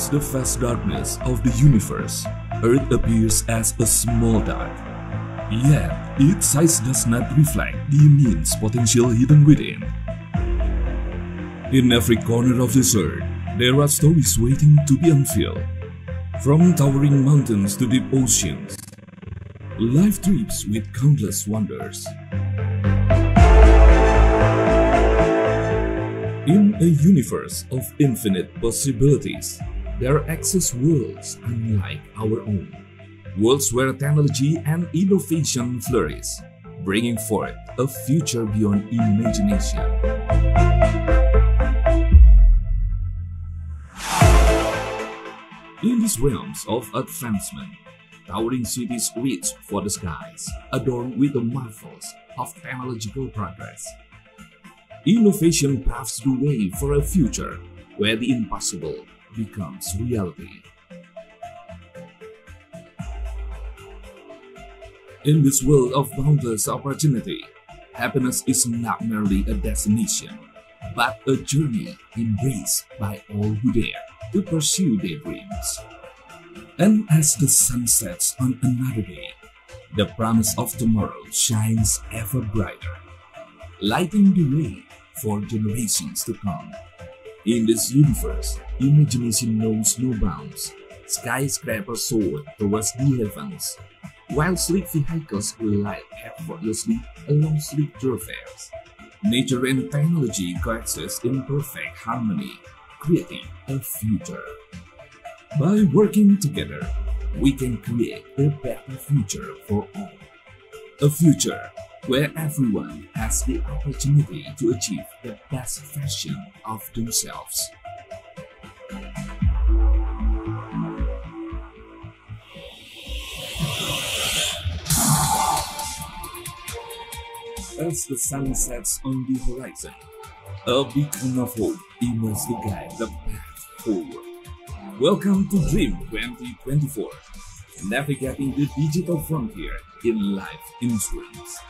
Amidst the vast darkness of the universe, Earth appears as a small dot. Yet, its size does not reflect the immense potential hidden within. In every corner of this Earth, there are stories waiting to be unveiled. From towering mountains to deep oceans, life drips with countless wonders. In a universe of infinite possibilities, there exist worlds unlike our own. Worlds where technology and innovation flourish, bringing forth a future beyond imagination. In these realms of advancement, towering cities reach for the skies, adorned with the marvels of technological progress. Innovation paves the way for a future where the impossible becomes reality. In this world of boundless opportunity, happiness is not merely a destination, but a journey embraced by all who dare to pursue their dreams. And as the sun sets on another day, the promise of tomorrow shines ever brighter, lighting the way for generations to come. In this universe, imagination knows no bounds. Skyscrapers soar towards the heavens, while sleek vehicles glide effortlessly along sleek thoroughfares. Nature and technology coexist in perfect harmony, creating a future. By working together, we can create a better future for all. A future where everyone has the opportunity to achieve the best version of themselves. As the sun sets on the horizon, a beacon of hope immensely guides the path forward. Welcome to Dream 2024, navigating the digital frontier in life insurance.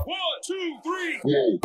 One, two, three. Whoa.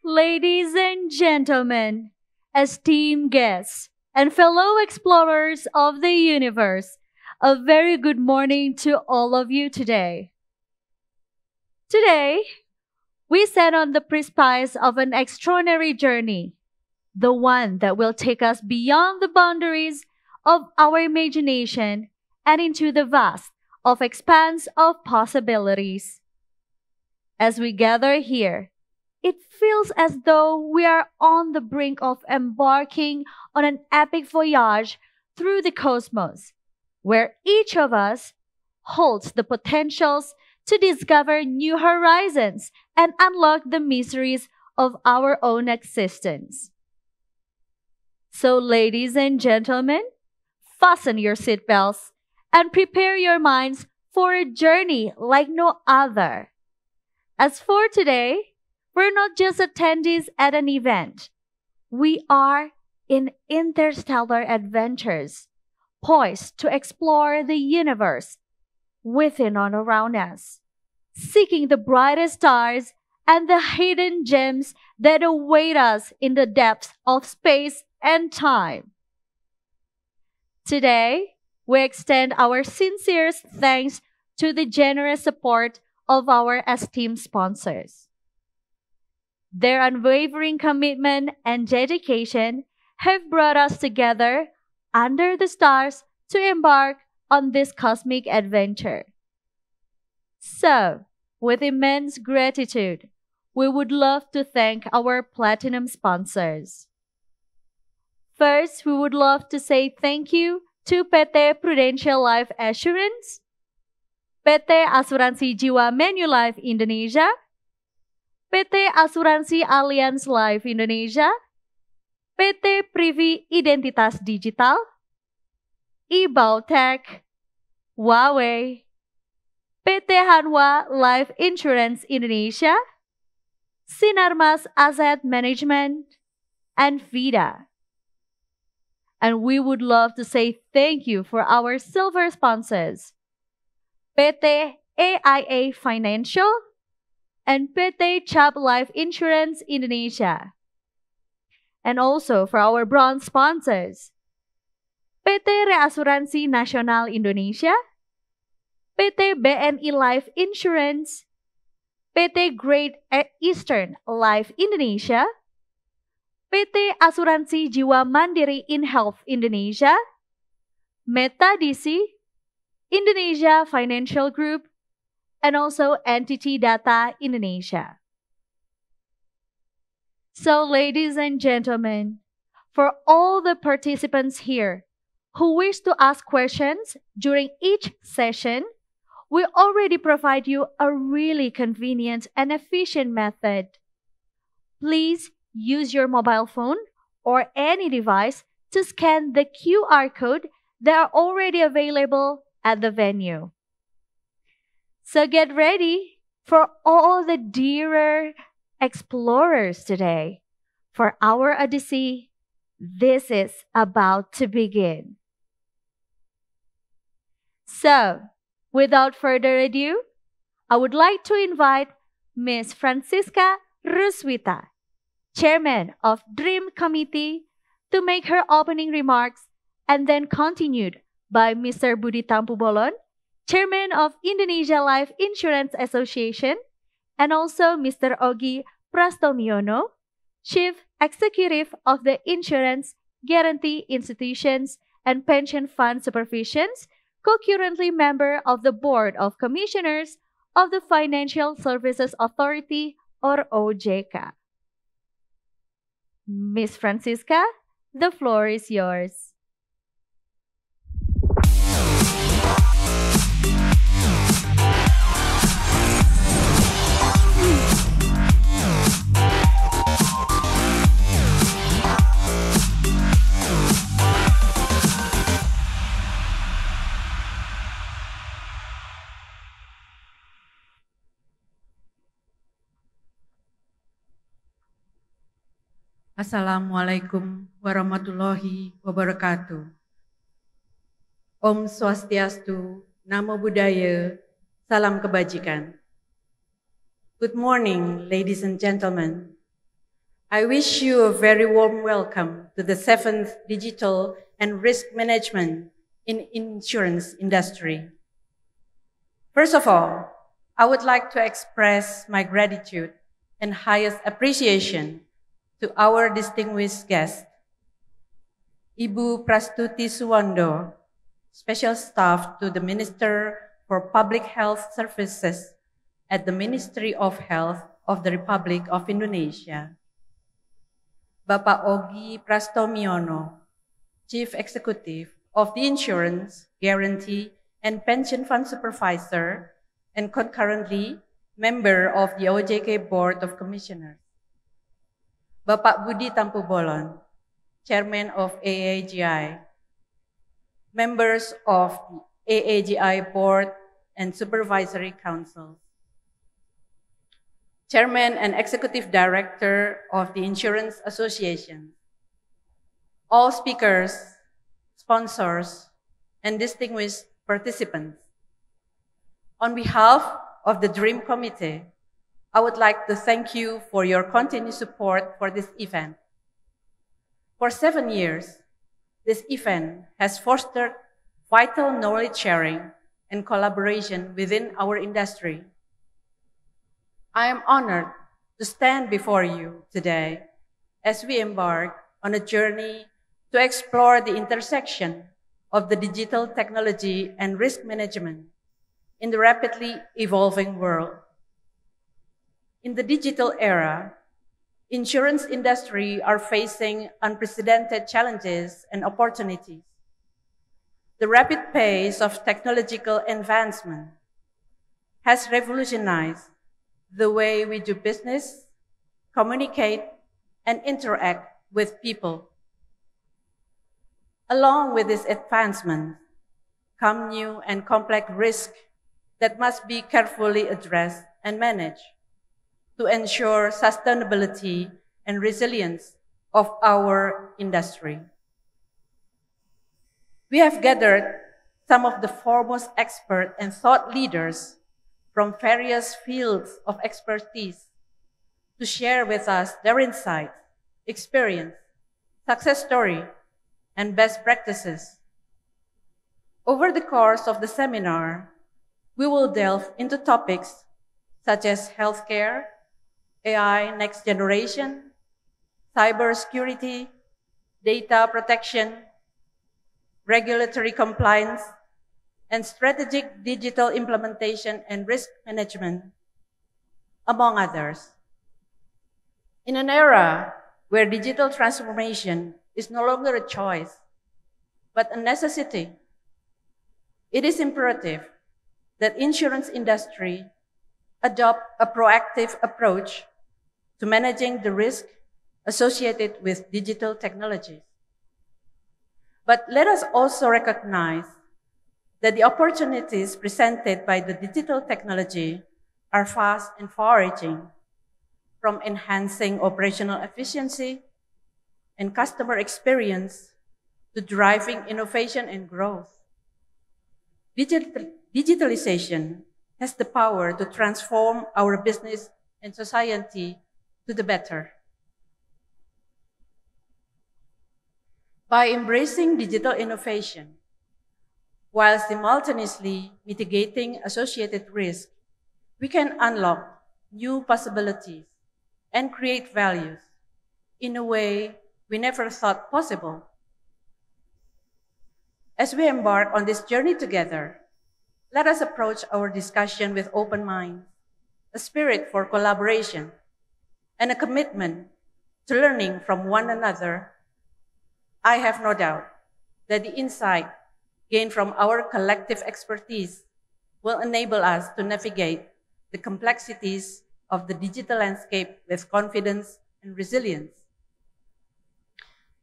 Ladies and gentlemen, esteemed guests, and fellow explorers of the universe, a very good morning to all of you today. Today, we stand on the precipice of an extraordinary journey, the one that will take us beyond the boundaries of our imagination and into the vast of expanse of possibilities. As we gather here, it feels as though we are on the brink of embarking on an epic voyage through the cosmos, where each of us holds the potentials to discover new horizons and unlock the mysteries of our own existence. So, ladies and gentlemen, fasten your seatbelts and prepare your minds for a journey like no other. As for today, we're not just attendees at an event. We are in interstellar adventures, poised to explore the universe within and around us, seeking the brightest stars and the hidden gems that await us in the depths of space and time. Today, we extend our sincerest thanks to the generous support of our esteemed sponsors. Their unwavering commitment and dedication have brought us together under the stars to embark on this cosmic adventure. So, with immense gratitude, we would love to thank our platinum sponsors. First, we would love to say thank you to PT Prudential Life Assurance, PT Asuransi Jiwa Manulife Indonesia, PT Asuransi Allianz Life Indonesia, PT Privi Identitas Digital, eBauTech, Huawei, PT Hanwha Life Insurance Indonesia, Sinarmas Asset Management, and Vida. And we would love to say thank you for our silver sponsors, PT AIA Financial, and PT Chubb Life Insurance Indonesia. And also for our bronze sponsors, PT Reasuransi Nasional Indonesia, PT BNI Life Insurance, PT Great Eastern Life Indonesia, PT Asuransi Jiwa Mandiri InHealth Indonesia, Meta DC, Indonesia Financial Group, and also Entity Data Indonesia. So, ladies and gentlemen, for all the participants here who wish to ask questions during each session, we already provide you a really convenient and efficient method. Please use your mobile phone or any device to scan the QR code that are already available at the venue. So get ready for all the dearer explorers today. For our Odyssey, this is about to begin. So, without further ado, I would like to invite Ms. Francisca Ruswita, Chairman of Dream Committee, to make her opening remarks and then continued by Mr. Budi Tampubolon, Chairman of Indonesia Life Insurance Association, and also Mr. Ogi Prastomiono, Chief Executive of the Insurance Guarantee Institutions and Pension Fund Supervisions, co-currently member of the Board of Commissioners of the Financial Services Authority, or OJK. Miss Francisca, the floor is yours. Assalamualaikum warahmatullahi wabarakatuh. Om Swastiastu, Namo Buddhaya, Salam Kebajikan. Good morning, ladies and gentlemen. I wish you a very warm welcome to the 7th Digital and Risk Management in Insurance Industry. First of all, I would like to express my gratitude and highest appreciation to our distinguished guest, Ibu Prastuti Suwando, Special Staff to the Minister for Public Health Services at the Ministry of Health of the Republic of Indonesia, Bapak Ogi Prastomiono, Chief Executive of the Insurance, Guarantee, and Pension Fund Supervisor, and concurrently member of the OJK Board of Commissioners, Bapak Budi Tampubolon, Chairman of AAGI, members of the AAGI Board and Supervisory Council, Chairman and Executive Director of the Insurance Association, all speakers, sponsors, and distinguished participants. On behalf of the Dream Committee, I would like to thank you for your continued support for this event. For 7 years, this event has fostered vital knowledge sharing and collaboration within our industry. I am honored to stand before you today as we embark on a journey to explore the intersection of the digital technology and risk management in the rapidly evolving world. In the digital era, insurance industry are facing unprecedented challenges and opportunities. The rapid pace of technological advancement has revolutionized the way we do business, communicate, and interact with people. Along with this advancement come new and complex risks that must be carefully addressed and managed to ensure sustainability and resilience of our industry. We have gathered some of the foremost experts and thought leaders from various fields of expertise to share with us their insights, experience, success story, and best practices. Over the course of the seminar, we will delve into topics such as healthcare, AI next generation, cybersecurity, data protection, regulatory compliance, and strategic digital implementation and risk management, among others. In an era where digital transformation is no longer a choice, but a necessity, it is imperative that insurance industry adopt a proactive approach to managing the risk associated with digital technologies. But let us also recognize that the opportunities presented by the digital technology are vast and far-reaching, from enhancing operational efficiency and customer experience to driving innovation and growth. Digitalization has the power to transform our business and society to the better. By embracing digital innovation, while simultaneously mitigating associated risk, we can unlock new possibilities and create values in a way we never thought possible. As we embark on this journey together, let us approach our discussion with open minds, a spirit for collaboration, and a commitment to learning from one another. I have no doubt that the insight gained from our collective expertise will enable us to navigate the complexities of the digital landscape with confidence and resilience.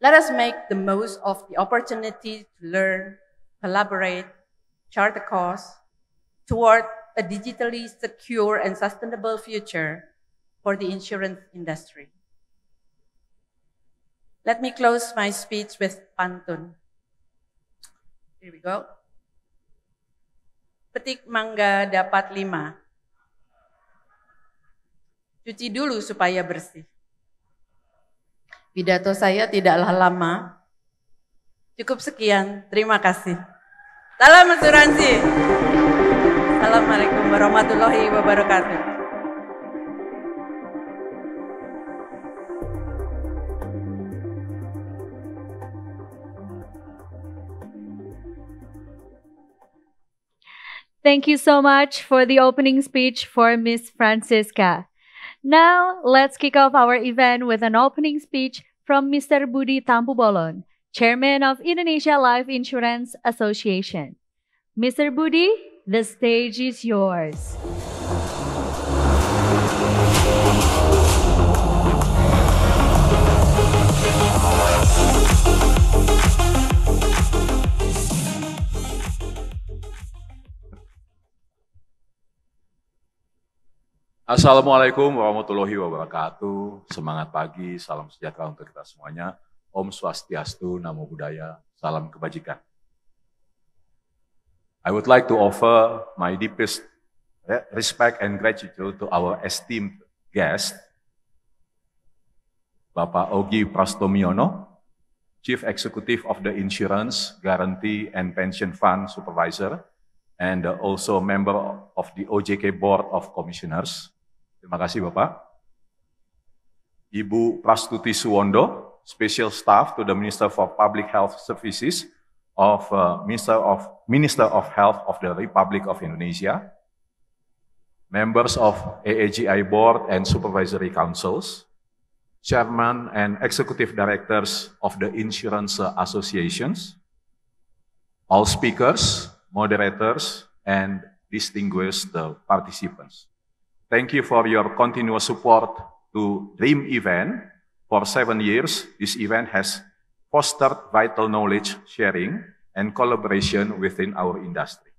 Let us make the most of the opportunity to learn, collaborate, chart a course toward a digitally secure and sustainable future for the insurance industry. Let me close my speech with pantun. Here we go. Petik mangga dapat 5. Cuci dulu supaya bersih. Pidato saya tidaklah lama. Cukup sekian, terima kasih. Salam asuransi. Assalamualaikum warahmatullahi wabarakatuh. Thank you so much for the opening speech for Ms. Francisca. Now, let's kick off our event with an opening speech from Mr. Budi Tampubolon, Chairman of Indonesia Life Insurance Association. Mr. Budi, the stage is yours. Assalamualaikum warahmatullahi wabarakatuh. Semangat pagi, salam sejahtera untuk kita semuanya. Om Swastiastu, Namo Buddhaya, salam kebajikan. I would like to offer my deepest respect and gratitude to our esteemed guest, Bapak Ogi Prastomiono, Chief Executive of the Insurance, Guarantee and Pension Fund Supervisor, and also member of the OJK Board of Commissioners. Terima kasih Bapak. Ibu Prastuti Suwondo, Special Staff to the Minister for Public Health Services of Minister of Health of the Republic of Indonesia. Members of AAGI Board and Supervisory Councils, Chairman and Executive Directors of the Insurance Associations, all speakers, moderators, and distinguished participants. Thank you for your continuous support to DREAM event. For 7 years, this event has fostered vital knowledge sharing and collaboration within our industry.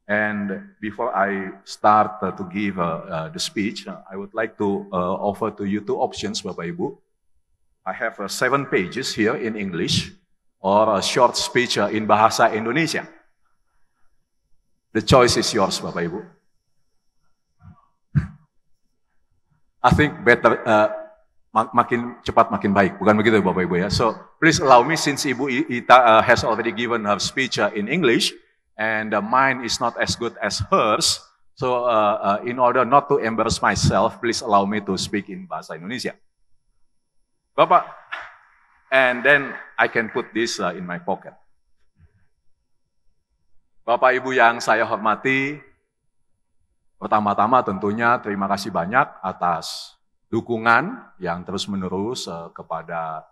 And before I start to give the speech, I would like to offer to you 2 options, Bapak Ibu. I have 7 pages here in English, or a short speech in Bahasa Indonesia. The choice is yours, Bapak Ibu. I think better, makin cepat makin baik, bukan begitu Bapak Ibu ya. So please allow me, since Ibu Ita has already given her speech in English, and mine is not as good as hers, so in order not to embarrass myself, please allow me to speak in Bahasa Indonesia. Bapak, and then I can put this in my pocket. Bapak Ibu yang saya hormati, pertama-tama tentunya terima kasih banyak atas dukungan yang terus-menerus kepada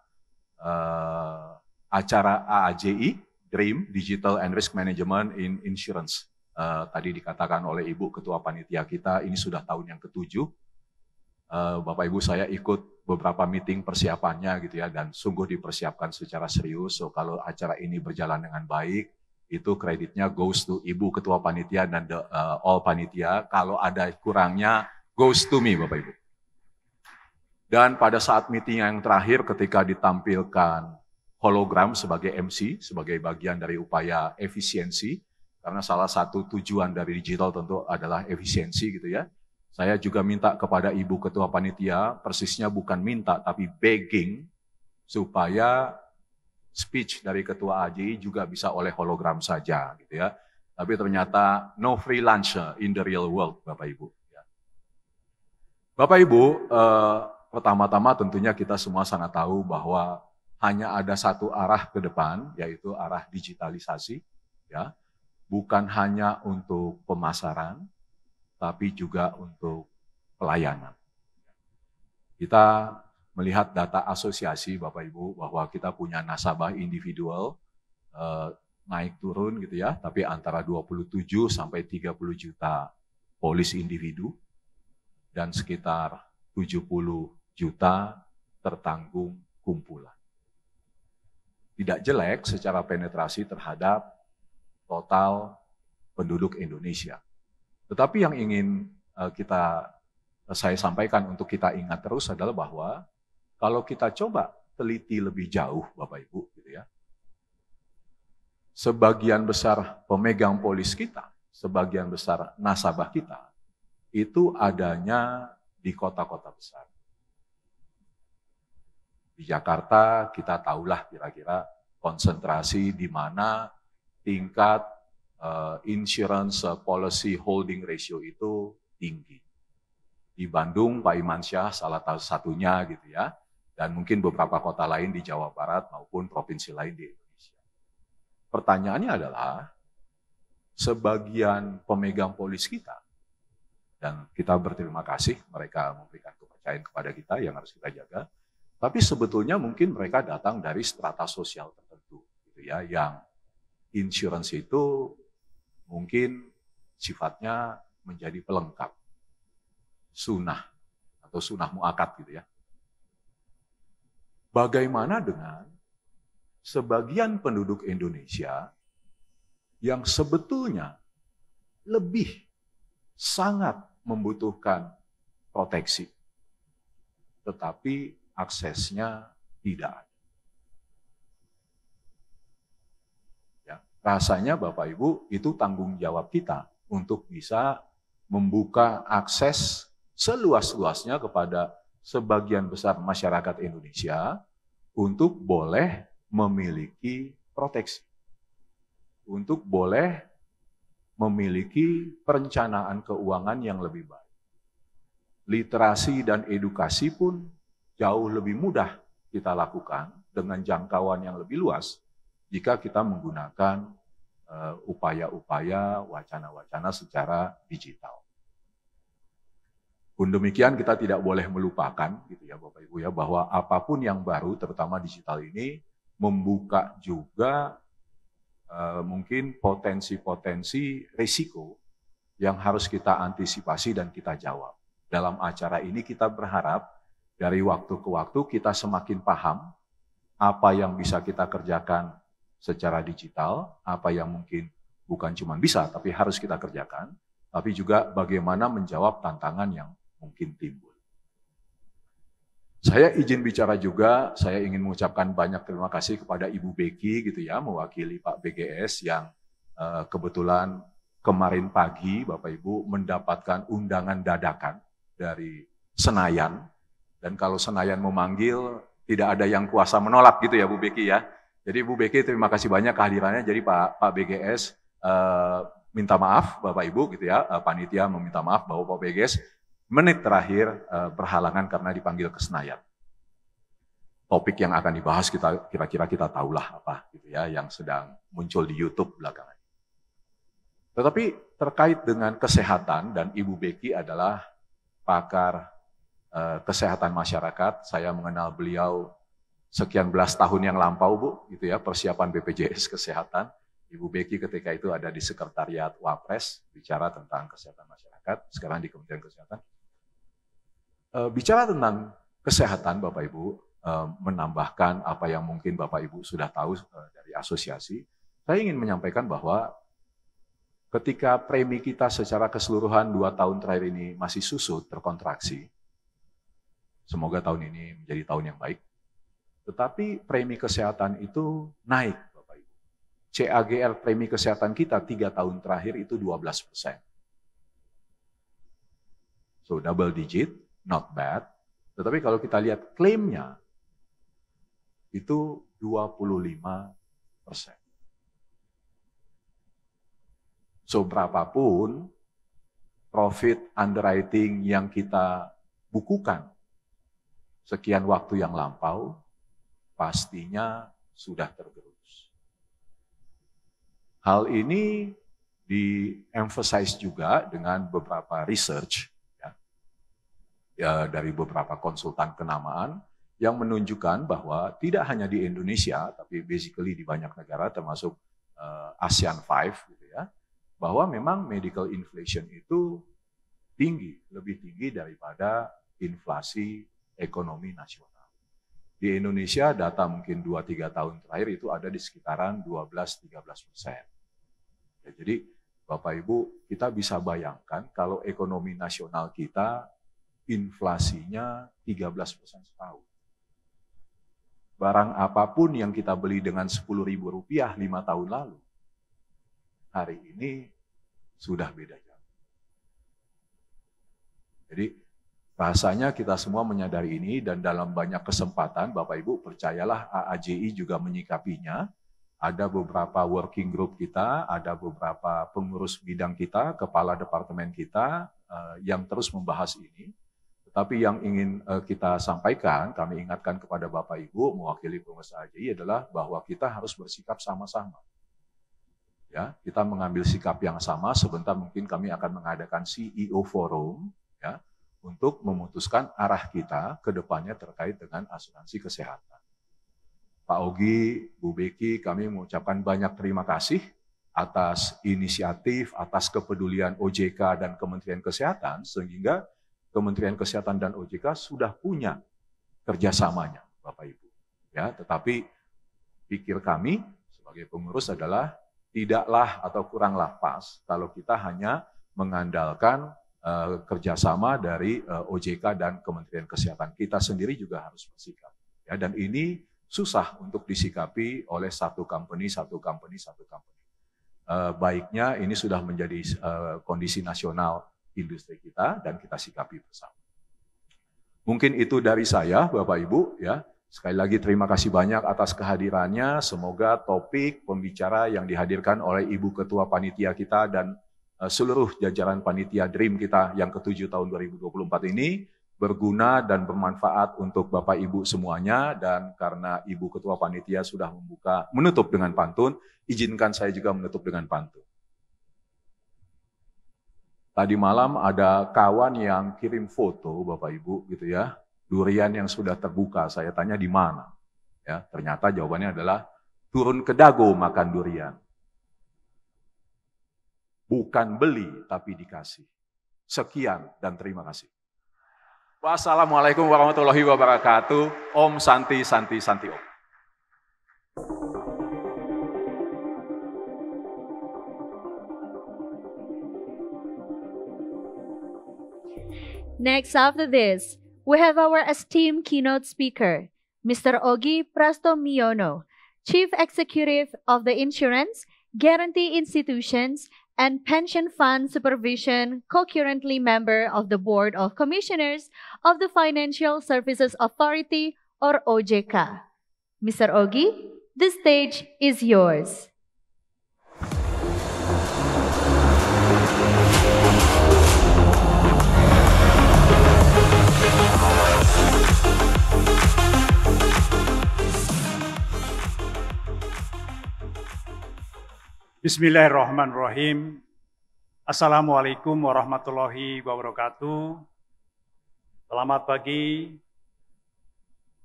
acara AAJI, DREAM, Digital and Risk Management in Insurance. Tadi dikatakan oleh Ibu Ketua Panitia kita, ini sudah tahun yang ke-7. Bapak Ibu saya ikut beberapa meeting persiapannya gitu ya, dan sungguh dipersiapkan secara serius. So kalau acara ini berjalan dengan baik, itu kreditnya goes to Ibu Ketua Panitia dan all panitia. Kalau ada kurangnya, goes to me, Bapak Ibu. Dan pada saat meeting yang terakhir ketika ditampilkan hologram sebagai MC, sebagai bagian dari upaya efisiensi, karena salah satu tujuan dari digital tentu adalah efisiensi gitu ya. Saya juga minta kepada Ibu Ketua Panitia, persisnya bukan minta tapi begging, supaya speech dari Ketua AJI juga bisa oleh hologram saja gitu ya. Tapi ternyata no free lunch in the real world, Bapak Ibu. Bapak Ibu, pertama-tama tentunya kita semua sangat tahu bahwa hanya ada satu arah ke depan, yaitu arah digitalisasi, ya. Bukan hanya untuk pemasaran, tapi juga untuk pelayanan. Kita melihat data asosiasi Bapak Ibu bahwa kita punya nasabah individual naik turun gitu ya, tapi antara 27 sampai 30 juta polis individu dan sekitar 70 juta tertanggung kumpulan. Tidak jelek secara penetrasi terhadap total penduduk Indonesia. Tetapi yang ingin saya sampaikan untuk kita ingat terus adalah bahwa kalau kita coba teliti lebih jauh Bapak Ibu gitu ya. Sebagian besar pemegang polis kita, sebagian besar nasabah kita itu adanya di kota-kota besar. Di Jakarta kita tahulah kira-kira konsentrasi di mana tingkat insurance policy holding ratio itu tinggi. Di Bandung, Pak Imansyah salah satunya gitu ya, dan mungkin beberapa kota lain di Jawa Barat maupun provinsi lain di Indonesia. Pertanyaannya adalah, sebagian pemegang polis kita, dan kita berterima kasih mereka memberikan kepercayaan kepada kita yang harus kita jaga, tapi sebetulnya mungkin mereka datang dari strata sosial tertentu, gitu ya, yang insurance itu mungkin sifatnya menjadi pelengkap, sunnah atau sunnah muakkad gitu ya. Bagaimana dengan sebagian penduduk Indonesia yang sebetulnya lebih sangat membutuhkan proteksi, tetapi aksesnya tidak ada. Rasanya Bapak Ibu itu tanggung jawab kita untuk bisa membuka akses seluas-luasnya kepada sebagian besar masyarakat Indonesia untuk boleh memiliki proteksi, untuk boleh memiliki perencanaan keuangan yang lebih baik. Literasi dan edukasi pun jauh lebih mudah kita lakukan dengan jangkauan yang lebih luas jika kita menggunakan upaya-upaya, wacana-wacana secara digital. Pun demikian kita tidak boleh melupakan gitu ya Bapak Ibu ya, bahwa apapun yang baru terutama digital ini membuka juga mungkin potensi-potensi risiko yang harus kita antisipasi dan kita jawab. Dalam acara ini kita berharap dari waktu ke waktu kita semakin paham apa yang bisa kita kerjakan secara digital, apa yang mungkin bukan cuma bisa, tapi harus kita kerjakan, tapi juga bagaimana menjawab tantangan yang mungkin timbul. Saya izin bicara juga, saya ingin mengucapkan banyak terima kasih kepada Ibu Becky gitu ya, mewakili Pak BGS yang kebetulan kemarin pagi Bapak Ibu mendapatkan undangan dadakan dari Senayan, dan kalau Senayan memanggil, tidak ada yang kuasa menolak gitu ya Bu Becky ya. Jadi Bu Becky terima kasih banyak kehadirannya. Jadi Pak BGS minta maaf Bapak Ibu gitu ya, panitia meminta maaf bahwa Pak BGS menit terakhir berhalangan karena dipanggil ke Senayan. Topik yang akan dibahas kita kira-kira kita tahulah apa gitu ya, yang sedang muncul di YouTube belakangan. Tetapi terkait dengan kesehatan, dan Ibu Becky adalah pakar kesehatan masyarakat, saya mengenal beliau sekian belas tahun yang lampau Bu, gitu ya, persiapan BPJS Kesehatan. Ibu Becky ketika itu ada di Sekretariat Wapres, bicara tentang kesehatan masyarakat, sekarang di Kementerian Kesehatan. Bicara tentang kesehatan Bapak Ibu, menambahkan apa yang mungkin Bapak Ibu sudah tahu dari asosiasi, Saya ingin menyampaikan bahwa ketika premi kita secara keseluruhan 2 tahun terakhir ini masih susut, terkontraksi, semoga tahun ini menjadi tahun yang baik, tetapi premi kesehatan itu naik, Bapak Ibu. CAGR premi kesehatan kita 3 tahun terakhir itu 12%. So double digit, not bad. Tetapi kalau kita lihat klaimnya, itu 25%. So berapapun profit underwriting yang kita bukukan sekian waktu yang lampau, pastinya sudah tergerus. Hal ini di-emphasize juga dengan beberapa research ya, dari beberapa konsultan kenamaan yang menunjukkan bahwa tidak hanya di Indonesia, tapi basically di banyak negara termasuk ASEAN 5 gitu ya, bahwa memang medical inflation itu tinggi, lebih tinggi daripada inflasi ekonomi nasional. Di Indonesia data mungkin 2-3 tahun terakhir itu ada di sekitaran 12-13%. Ya, jadi Bapak Ibu, kita bisa bayangkan kalau ekonomi nasional kita inflasinya 13% setahun. Barang apapun yang kita beli dengan Rp10.000 5 tahun lalu, hari ini sudah beda jauh. Jadi rasanya kita semua menyadari ini dan dalam banyak kesempatan Bapak Ibu percayalah AAJI juga menyikapinya. Ada beberapa working group kita, ada beberapa pengurus bidang kita, kepala departemen kita yang terus membahas ini. Tetapi yang ingin kita sampaikan, kami ingatkan kepada Bapak Ibu mewakili pengurus AAJI adalah bahwa kita harus bersikap sama-sama. Ya, kita mengambil sikap yang sama. Sebentar mungkin kami akan mengadakan CEO Forum ya, untuk memutuskan arah kita ke depannya terkait dengan asuransi kesehatan. Pak Ogi, Bu Beki, kami mengucapkan banyak terima kasih atas inisiatif, atas kepedulian OJK dan Kementerian Kesehatan, sehingga Kementerian Kesehatan dan OJK sudah punya kerjasamanya, Bapak Ibu. Ya, tetapi pikir kami sebagai pengurus adalah tidaklah atau kuranglah pas kalau kita hanya mengandalkan kerjasama dari OJK dan Kementerian Kesehatan. Kita sendiri juga harus bersikap. Ya, dan ini susah untuk disikapi oleh satu company. Baiknya ini sudah menjadi kondisi nasional industri kita dan kita sikapi bersama. Mungkin itu dari saya, Bapak Ibu. Ya. Sekali lagi terima kasih banyak atas kehadirannya. Semoga topik pembicara yang dihadirkan oleh Ibu Ketua Panitia kita dan seluruh jajaran Panitia Dream kita yang ke-7 tahun 2024 ini berguna dan bermanfaat untuk Bapak Ibu semuanya. Dan karena Ibu Ketua Panitia sudah menutup dengan pantun, izinkan saya juga menutup dengan pantun. Tadi malam ada kawan yang kirim foto Bapak Ibu gitu ya. Durian yang sudah terbuka, saya tanya di mana? Ya, ternyata jawabannya adalah turun ke Dago makan durian. Bukan beli, tapi dikasih. Sekian dan terima kasih. Wassalamualaikum warahmatullahi wabarakatuh. Om Santi Santi Santi Om. Next after this, we have our esteemed keynote speaker, Mr. Ogi Prastomiono, Chief Executive of the Insurance, Guarantee Institutions, and Pension Fund Supervision, concurrently member of the Board of Commissioners of the Financial Services Authority, or OJK. Mr. Ogi, the stage is yours. Bismillahirrahmanirrahim. Assalamualaikum warahmatullahi wabarakatuh. Selamat pagi.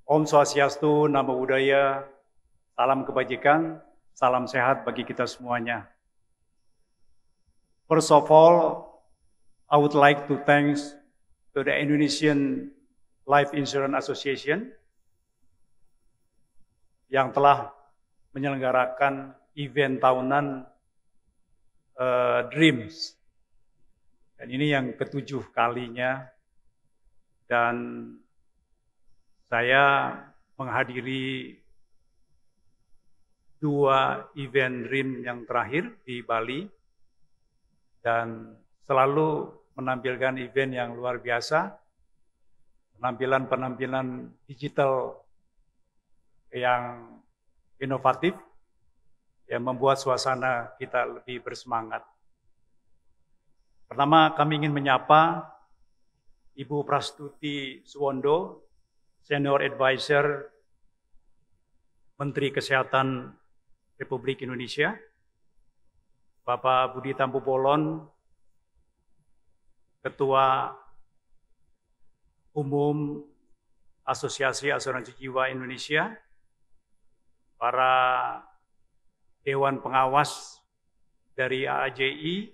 Om Swastiastu, Namo Buddhaya, salam kebajikan, salam sehat bagi kita semuanya. First of all, I would like to thank to the Indonesian Life Insurance Association yang telah menyelenggarakan event tahunan Dreams. Dan ini yang ke-7 kalinya. Dan saya menghadiri 2 event Dream yang terakhir di Bali. Dan selalu menampilkan event yang luar biasa. Penampilan-penampilan digital yang inovatif, yang membuat suasana kita lebih bersemangat. Pertama, kami ingin menyapa Ibu Prastuti Suwondo, Senior Advisor Menteri Kesehatan Republik Indonesia, Bapak Budi Tampupolon, Ketua Umum Asosiasi Asuransi Jiwa Indonesia, para Dewan Pengawas dari AAJI,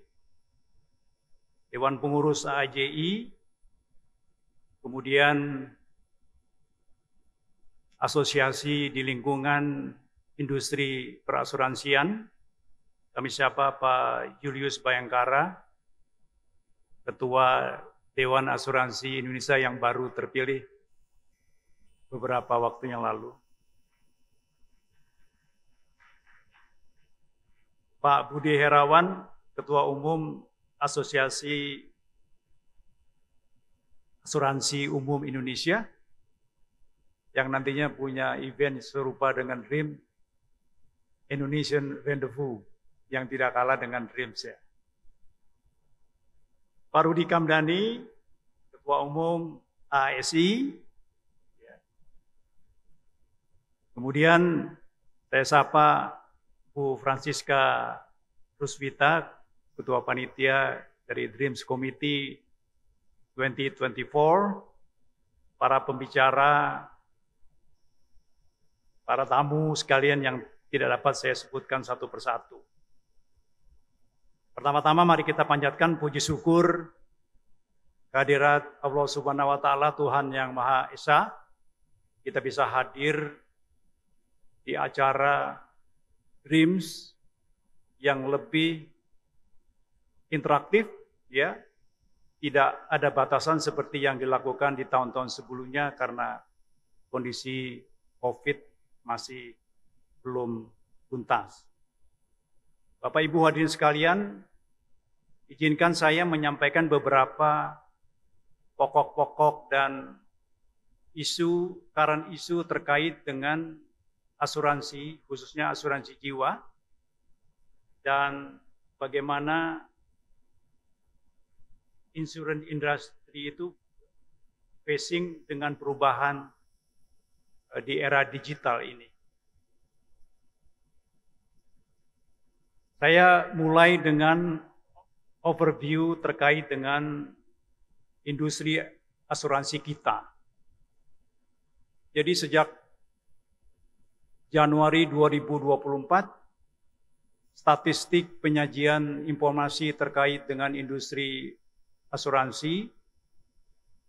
Dewan Pengurus AAJI, kemudian asosiasi di lingkungan industri perasuransian, kami siapa Pak Julius Bayangkara, Ketua Dewan Asuransi Indonesia yang baru terpilih beberapa waktu yang lalu. Pak Budi Herawan, Ketua Umum Asosiasi Asuransi Umum Indonesia, yang nantinya punya event serupa dengan Dream, Indonesian Rendezvous, yang tidak kalah dengan Dreams ya. Pak Rudi Kamdani, Ketua Umum ASI. Kemudian saya sapa Bu Francisca Rusvita, Ketua Panitia dari Dreams Committee 2024, para pembicara, para tamu sekalian yang tidak dapat saya sebutkan satu persatu. Pertama-tama mari kita panjatkan puji syukur kehadirat Allah Subhanahu wa Ta'ala, Tuhan yang Maha Esa. Kita bisa hadir di acara Dreams yang lebih interaktif, ya. Tidak ada batasan seperti yang dilakukan di tahun-tahun sebelumnya karena kondisi COVID masih belum tuntas. Bapak Ibu hadirin sekalian, izinkan saya menyampaikan beberapa pokok-pokok dan current isu terkait dengan asuransi, khususnya asuransi jiwa, dan bagaimana insurance industry itu facing dengan perubahan di era digital ini. Saya mulai dengan overview terkait dengan industri asuransi kita. Jadi sejak Januari 2024, statistik penyajian informasi terkait dengan industri asuransi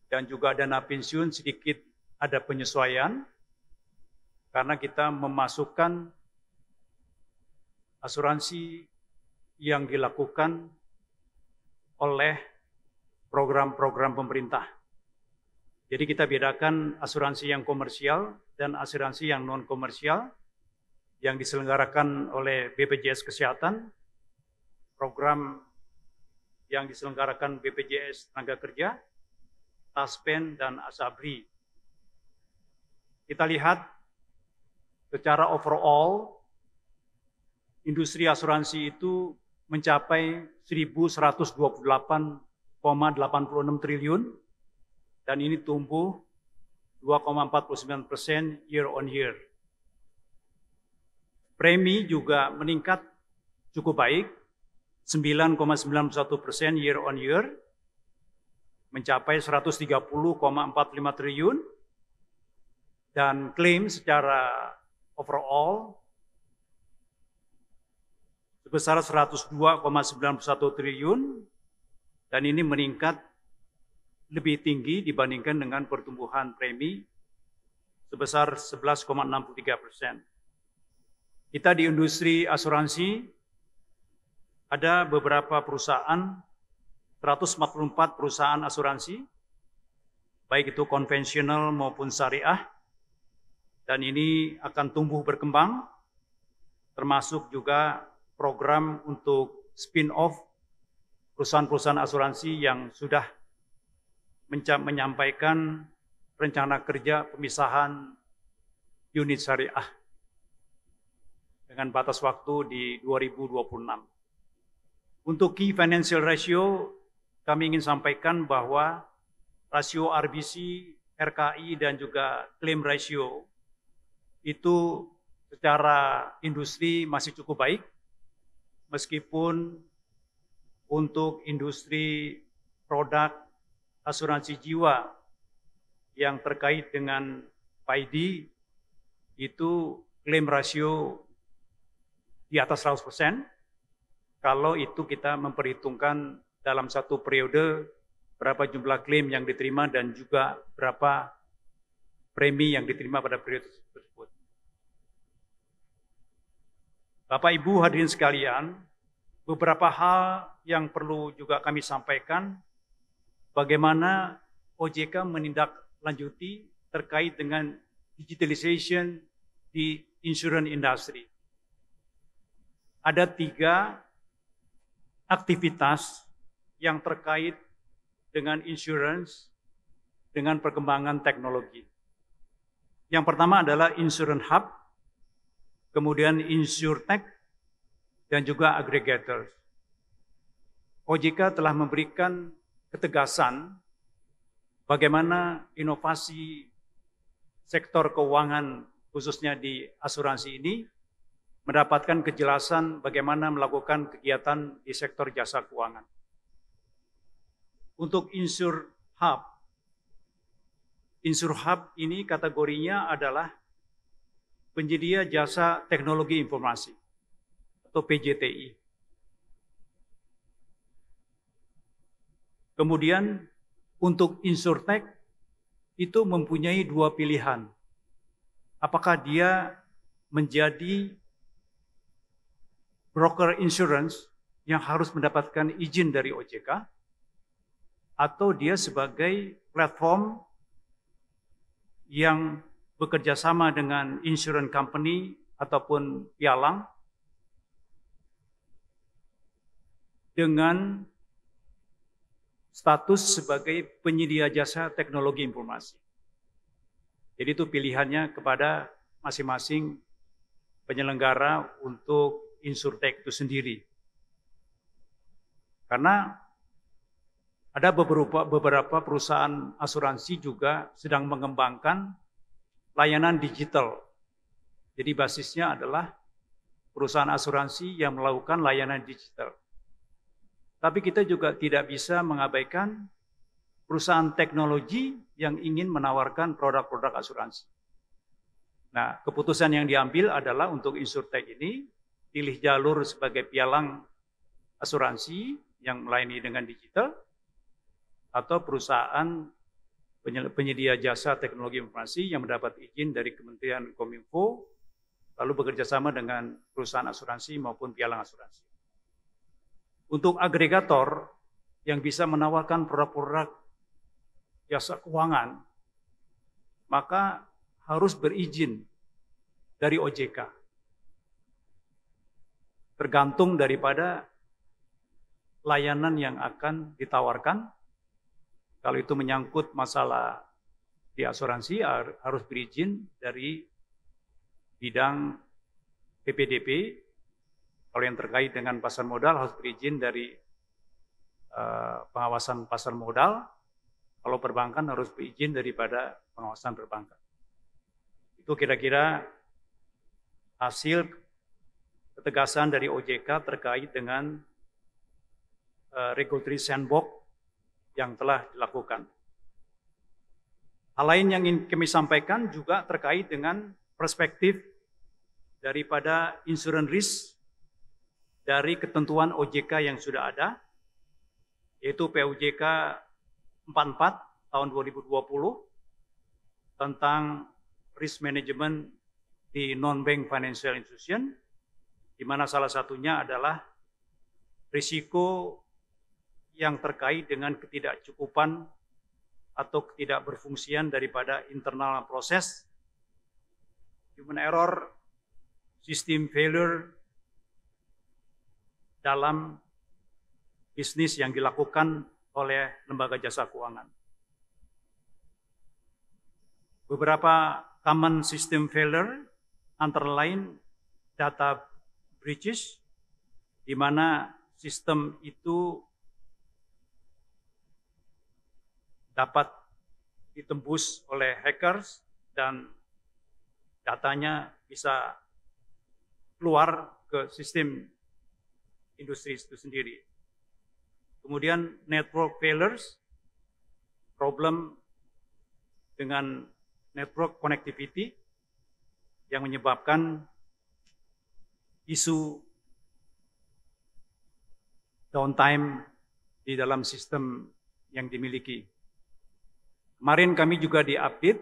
dan juga dana pensiun sedikit ada penyesuaian karena kita memasukkan asuransi yang dilakukan oleh program-program pemerintah. Jadi kita bedakan asuransi yang komersial dan asuransi yang non-komersial yang diselenggarakan oleh BPJS Kesehatan, program yang diselenggarakan BPJS Tenaga Kerja, Taspen, dan Asabri. Kita lihat secara overall, industri asuransi itu mencapai 1.128,86 triliun dan ini tumbuh 2,49% year on year. Premi juga meningkat cukup baik, 9,91% year on year, mencapai 130,45 triliun dan klaim secara overall sebesar 102,91 triliun dan ini meningkat lebih tinggi dibandingkan dengan pertumbuhan premi sebesar 11,63%. Kita di industri asuransi ada beberapa perusahaan, 144 perusahaan asuransi, baik itu konvensional maupun syariah, dan ini akan tumbuh berkembang, termasuk juga program untuk spin-off perusahaan-perusahaan asuransi yang sudah menyampaikan rencana kerja pemisahan unit syariah dengan batas waktu di 2026. Untuk key financial ratio, kami ingin sampaikan bahwa rasio RBC, RKI, dan juga claim ratio itu secara industri masih cukup baik, meskipun untuk industri produk asuransi jiwa yang terkait dengan PID itu claim rasio di atas 100%, kalau itu kita memperhitungkan dalam satu periode berapa jumlah klaim yang diterima dan juga berapa premi yang diterima pada periode tersebut. Bapak Ibu hadirin sekalian, beberapa hal yang perlu juga kami sampaikan bagaimana OJK menindaklanjuti terkait dengan digitalization di insurance industry. Ada 3 aktivitas yang terkait dengan insurance dengan perkembangan teknologi. Yang pertama adalah Insurance Hub, kemudian InsurTech, dan juga aggregators. OJK telah memberikan ketegasan bagaimana inovasi sektor keuangan khususnya di asuransi ini mendapatkan kejelasan bagaimana melakukan kegiatan di sektor jasa keuangan. Untuk Insur Hub ini kategorinya adalah penyedia jasa teknologi informasi atau PJTI. Kemudian untuk InsurTech itu mempunyai 2 pilihan. Apakah dia menjadi broker insurance yang harus mendapatkan izin dari OJK, atau dia sebagai platform yang bekerja sama dengan insurance company ataupun pialang dengan status sebagai penyedia jasa teknologi informasi. Jadi itu pilihannya kepada masing-masing penyelenggara untuk InsurTech itu sendiri. Karena ada beberapa perusahaan asuransi juga sedang mengembangkan layanan digital. Jadi basisnya adalah perusahaan asuransi yang melakukan layanan digital. Tapi kita juga tidak bisa mengabaikan perusahaan teknologi yang ingin menawarkan produk-produk asuransi. Nah, keputusan yang diambil adalah untuk InsurTech ini pilih jalur sebagai pialang asuransi yang melayani dengan digital atau perusahaan penyedia jasa teknologi informasi yang mendapat izin dari Kementerian Kominfo lalu bekerja sama dengan perusahaan asuransi maupun pialang asuransi. Untuk agregator yang bisa menawarkan produk-produk jasa keuangan, maka harus berizin dari OJK. Tergantung daripada layanan yang akan ditawarkan. Kalau itu menyangkut masalah di asuransi, harus berizin dari bidang PPDP. Kalau yang terkait dengan pasar modal, harus berizin dari pengawasan pasar modal. Kalau perbankan harus berizin daripada pengawasan perbankan. Itu kira-kira hasil ketegasan dari OJK terkait dengan regulatory sandbox yang telah dilakukan. Hal lain yang ingin kami sampaikan juga terkait dengan perspektif daripada insurance risk dari ketentuan OJK yang sudah ada, yaitu POJK 44 tahun 2020 tentang risk management di non-bank financial institution di mana salah satunya adalah risiko yang terkait dengan ketidakcukupan atau ketidakberfungsian daripada internal proses, human error, system failure dalam bisnis yang dilakukan oleh lembaga jasa keuangan. Beberapa common system failure antara lain data breaches, di mana sistem itu dapat ditembus oleh hackers dan datanya bisa keluar ke sistem industri itu sendiri. Kemudian network failures, problem dengan network connectivity yang menyebabkan isu downtime di dalam sistem yang dimiliki. Kemarin kami juga diupdate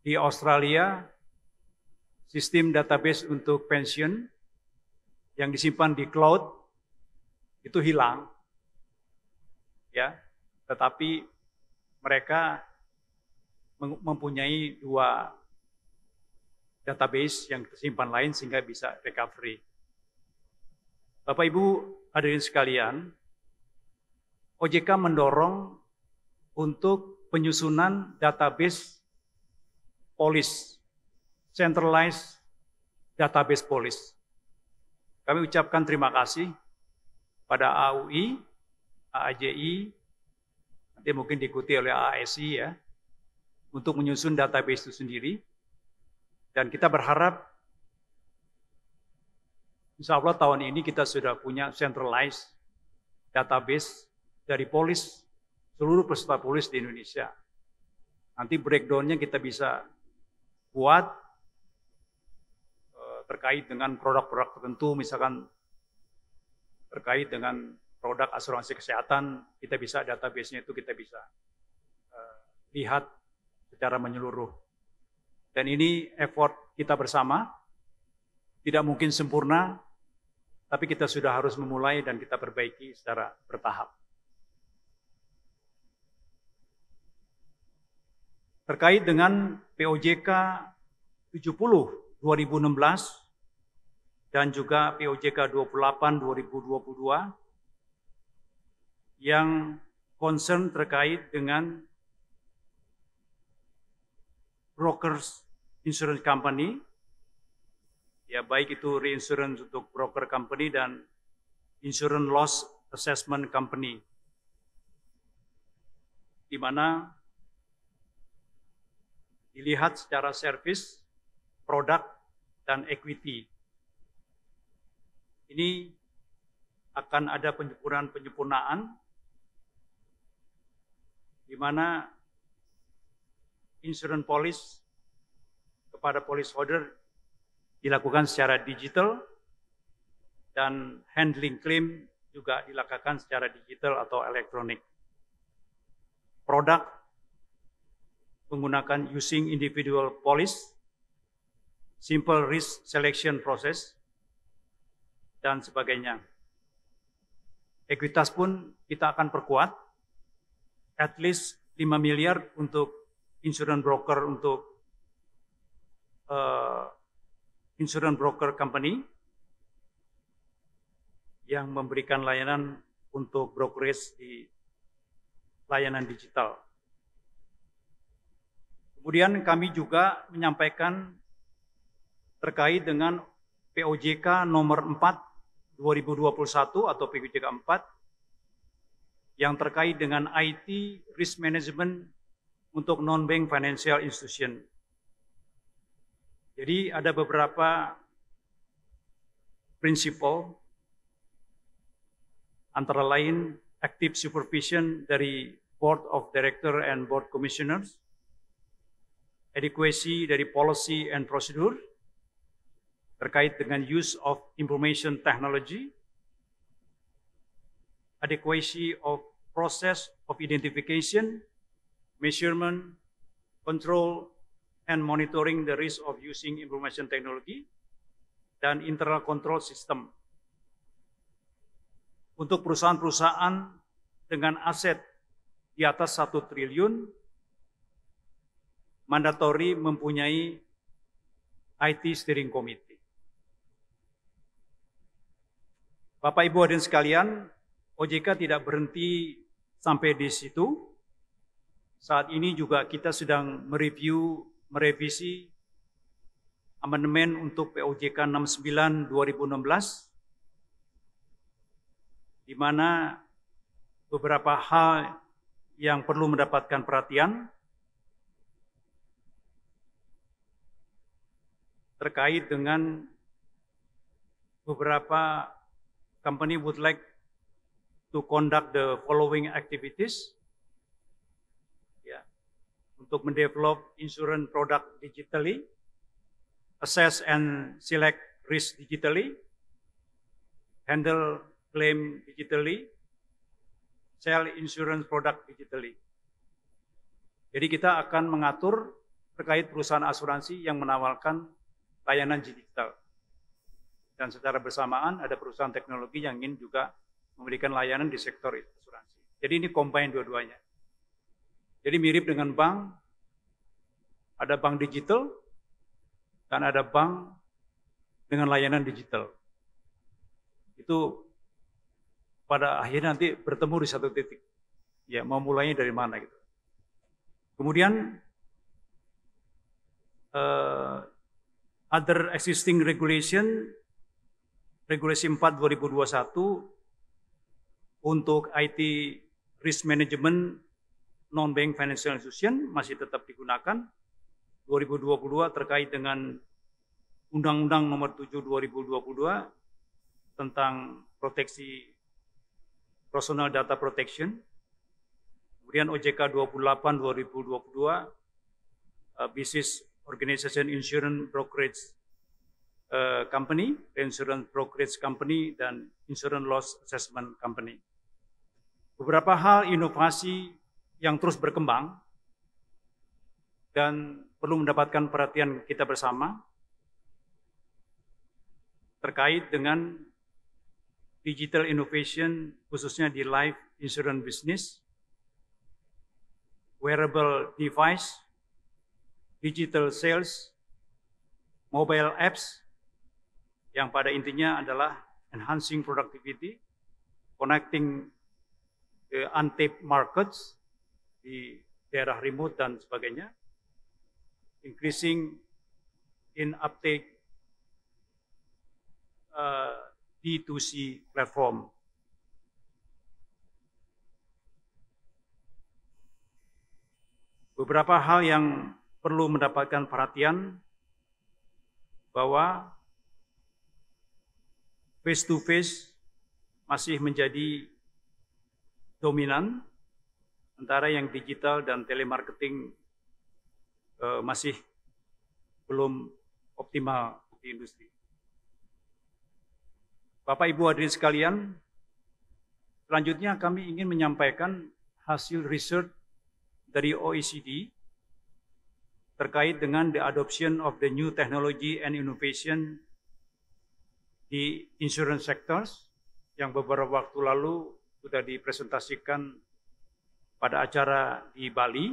di Australia, sistem database untuk pensiun yang disimpan di cloud itu hilang, ya. Tetapi mereka mempunyai 2 database yang tersimpan lain sehingga bisa recovery. Bapak Ibu hadirin sekalian, OJK mendorong untuk penyusunan database polis, centralized database polis. Kami ucapkan terima kasih pada AUI, AAJI, nanti mungkin diikuti oleh ASI ya, untuk menyusun database itu sendiri. Dan kita berharap, insya Allah tahun ini kita sudah punya centralized database dari polis, seluruh peserta polis di Indonesia. Nanti breakdown-nya kita bisa buat terkait dengan produk-produk tertentu, misalkan terkait dengan produk asuransi kesehatan, kita bisa database-nya itu kita bisa lihat secara menyeluruh. Dan ini effort kita bersama, tidak mungkin sempurna, tapi kita sudah harus memulai dan kita perbaiki secara bertahap. Terkait dengan POJK 70 2016 dan juga POJK 28 2022 yang concern terkait dengan brokers insurance company, ya baik itu reinsurance untuk broker company dan insurance loss assessment company, di mana dilihat secara service, produk, dan equity. Ini akan ada penyempurnaan di mana insurance policy kepada policy holder dilakukan secara digital dan handling claim juga dilakukan secara digital atau elektronik. Produk menggunakan using individual policy, simple risk selection process, dan sebagainya. Ekuitas pun kita akan perkuat, at least 5 miliar untuk insurance broker untuk insurance broker company yang memberikan layanan untuk brokerage di layanan digital. Kemudian kami juga menyampaikan terkait dengan POJK nomor 4 2021 atau POJK 4 yang terkait dengan IT risk management untuk non-bank financial institution. Jadi ada beberapa prinsipal, antara lain active supervision dari Board of Director and Board Commissioners, adequacy dari policy and procedure terkait dengan use of information technology, adequacy of process of identification, measurement, control, and monitoring the risk of using information technology, dan internal control system. Untuk perusahaan-perusahaan dengan aset di atas 1 triliun, mandatori mempunyai IT Steering Committee. Bapak Ibu hadirin sekalian, OJK tidak berhenti sampai di situ. Saat ini juga kita sedang merevisi amandemen untuk POJK 69 2016, di mana beberapa hal yang perlu mendapatkan perhatian terkait dengan beberapa company would like to conduct the following activities. Ya, untuk mendevelop insurance product digitally, assess and select risk digitally, handle claim digitally, sell insurance product digitally. Jadi kita akan mengatur terkait perusahaan asuransi yang menawarkan layanan digital. Dan secara bersamaan ada perusahaan teknologi yang ingin juga memberikan layanan di sektor asuransi. Jadi ini combine dua-duanya. Jadi mirip dengan bank, ada bank digital, dan ada bank dengan layanan digital. Itu pada akhirnya nanti bertemu di satu titik. Ya, mau mulainya dari mana gitu. Kemudian other existing regulation, regulasi 4 2021 untuk IT risk management non-bank financial institution masih tetap digunakan. 2022 terkait dengan Undang-Undang Nomor 7 2022 tentang proteksi personal data protection. Kemudian OJK 28 2022 Business Organization Insurance Brokerage Company, Insurance Brokerage Company, dan Insurance Loss Assessment Company. Beberapa hal inovasi yang terus berkembang dan perlu mendapatkan perhatian kita bersama terkait dengan digital innovation khususnya di life insurance business, wearable device, digital sales, mobile apps yang pada intinya adalah enhancing productivity, connecting the untapped markets di daerah remote dan sebagainya, increasing in uptake D2C platform. Beberapa hal yang perlu mendapatkan perhatian bahwa face to face masih menjadi dominan, antara yang digital dan telemarketing masih belum optimal di industri. Bapak Ibu hadirin sekalian, selanjutnya kami ingin menyampaikan hasil riset dari OECD terkait dengan the adoption of the new technology and innovation di insurance sectors yang beberapa waktu lalu sudah dipresentasikan pada acara di Bali,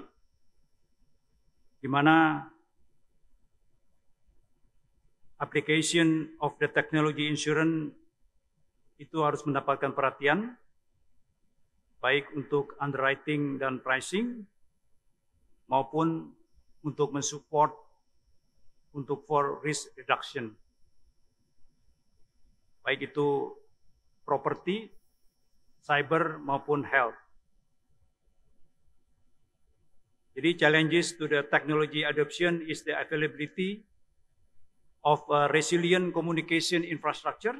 di mana application of the technology insurance itu harus mendapatkan perhatian, baik untuk underwriting dan pricing, maupun untuk mensupport untuk for risk reduction. Baik itu property, cyber, maupun health. Jadi challenges to the technology adoption is the availability of a resilient communication infrastructure,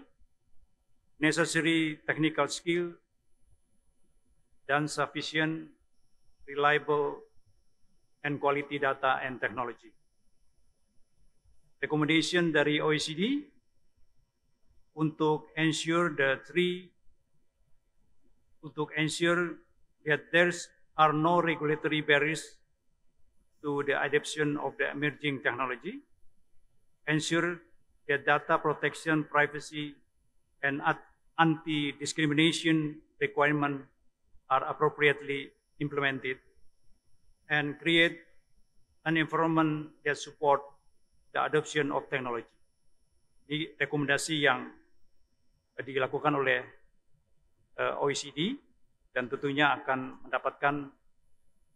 necessary technical skill, dan sufficient, reliable, and quality data and technology. Recommendation dari OECD untuk ensure that there are no regulatory barriers to the adoption of the emerging technology, ensure their data protection, privacy, and anti-discrimination requirements are appropriately implemented, and create an environment that support the adoption of technology. Ini rekomendasi yang dilakukan oleh OECD dan tentunya akan mendapatkan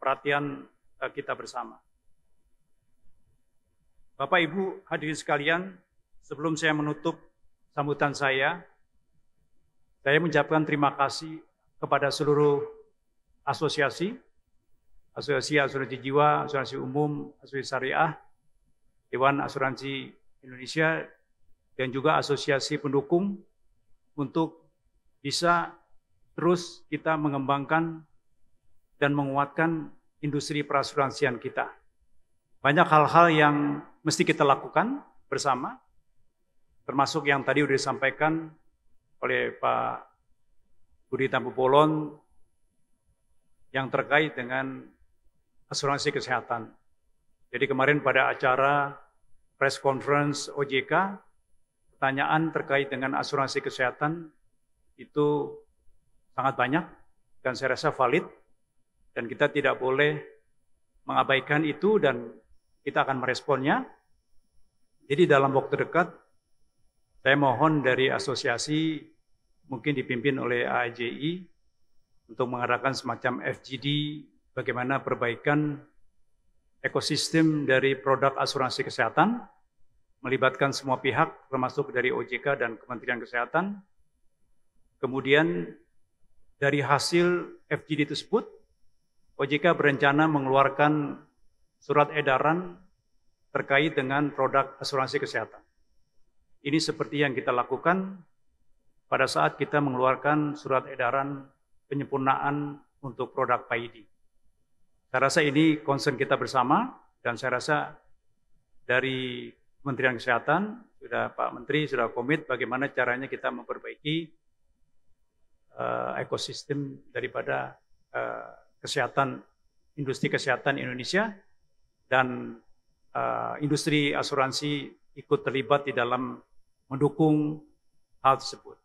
perhatian kita bersama. Bapak Ibu hadirin sekalian, sebelum saya menutup sambutan saya mengucapkan terima kasih kepada seluruh asosiasi asuransi jiwa, asuransi umum, asuransi syariah, Dewan Asuransi Indonesia, dan juga asosiasi pendukung untuk bisa terus kita mengembangkan dan menguatkan industri perasuransian kita. Banyak hal-hal yang mesti kita lakukan bersama, termasuk yang tadi sudah disampaikan oleh Pak Budi Tampu-Bolon yang terkait dengan asuransi kesehatan. Jadi kemarin pada acara press conference OJK, pertanyaan terkait dengan asuransi kesehatan itu sangat banyak dan saya rasa valid, dan kita tidak boleh mengabaikan itu dan kita akan meresponnya. Jadi dalam waktu dekat saya mohon dari asosiasi mungkin dipimpin oleh AAJI untuk mengadakan semacam FGD bagaimana perbaikan ekosistem dari produk asuransi kesehatan, melibatkan semua pihak termasuk dari OJK dan Kementerian Kesehatan. Kemudian dari hasil FGD tersebut, OJK berencana mengeluarkan surat edaran terkait dengan produk asuransi kesehatan. Ini seperti yang kita lakukan pada saat kita mengeluarkan surat edaran penyempurnaan untuk produk PAID. Saya rasa ini concern kita bersama, dan saya rasa dari Kementerian Kesehatan, Pak Menteri sudah komit bagaimana caranya kita memperbaiki ekosistem daripada kesehatan, industri kesehatan Indonesia, dan industri asuransi ikut terlibat di dalam mendukung hal tersebut.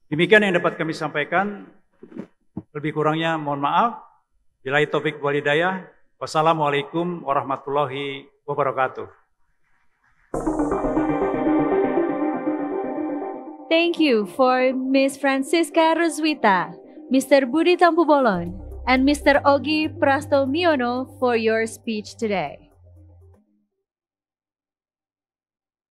Demikian yang dapat kami sampaikan. Lebih kurangnya mohon maaf. Billahi taufiq wal hidayah. Wassalamualaikum warahmatullahi wabarakatuh. Thank you for Ms. Francisca Roswita, Mr. Budi Tampu-Bolon, and Mr. Ogi Prastomiono for your speech today.